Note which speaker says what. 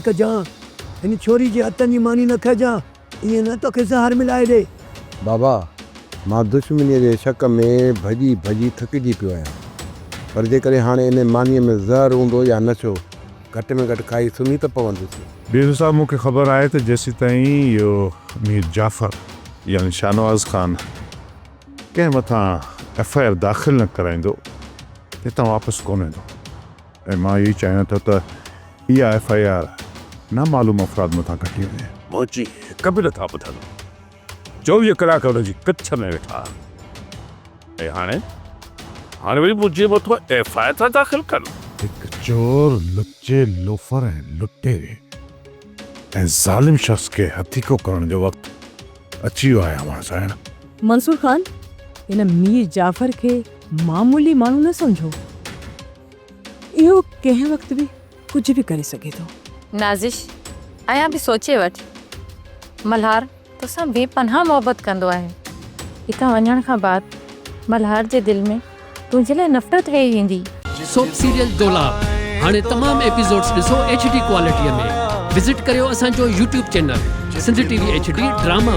Speaker 1: कजां, हिन छोरी जे हथनि जी मानी न खाइजां, ईअं न तोखे ज़हर मिलाए ॾे।
Speaker 2: बाबा मां दुश्मनीअ जे शक में भॼी भॼी थकिजी पियो आहियां, पर जेकॾहिं हाणे इन मानीअ में ज़हर हूंदो या नशो, घटि में घटि खाई सुम्ही त पवंदुसि।
Speaker 3: बेज़ साहब मूंखे ख़बर आहे त जेसीं ताईं इहो मीर जाफ़र यानी शाहनवाज़ ख़ान कंहिं मथां FIR दाख़िल न कराईंदो हितां वापसि कोन ईंदो। ऐं मां इहो चाहियां थो त इहा FIR नामालूम अफ़राद मथां कटी वञे।
Speaker 4: मुंहिंजी हिकु बि नथा ॿुधनि, 24 कलाक हुनजी कच्छ में वेठा ऐं हाणे वरी मुंहिंजे मथां FIR था दाख़िल कनि।
Speaker 3: हिकु चोर, लुचे, लोफर ऐं लुटेरे ऐं ज़ालिम शख़्स खे हथीको करण जो वक़्तु अची वियो आहे अमर साहिब।
Speaker 5: मंसूर खान, इन मीर जाफ़र खे मामूली माण्हू न सम्झो। इहो कंहिं वक़्तु बि कुझु बि करे सघे थो।
Speaker 6: नाज़िश, अयां बि सोचे वठ, मल्हार तोसां बेपनाह मोहबत कंदो आहे। हितां वञण खां बाद मल्हार जे दिलि में तुंहिंजे लाइ नफ़रत वेही वेंदी।
Speaker 7: सोप सीरियल डोलाप हाणे तमाम एपिसोड्स ॾिसो HD क्वालिटीअ में। विज़िट करियो असांजो YouTube channel Sindh TV HD drama.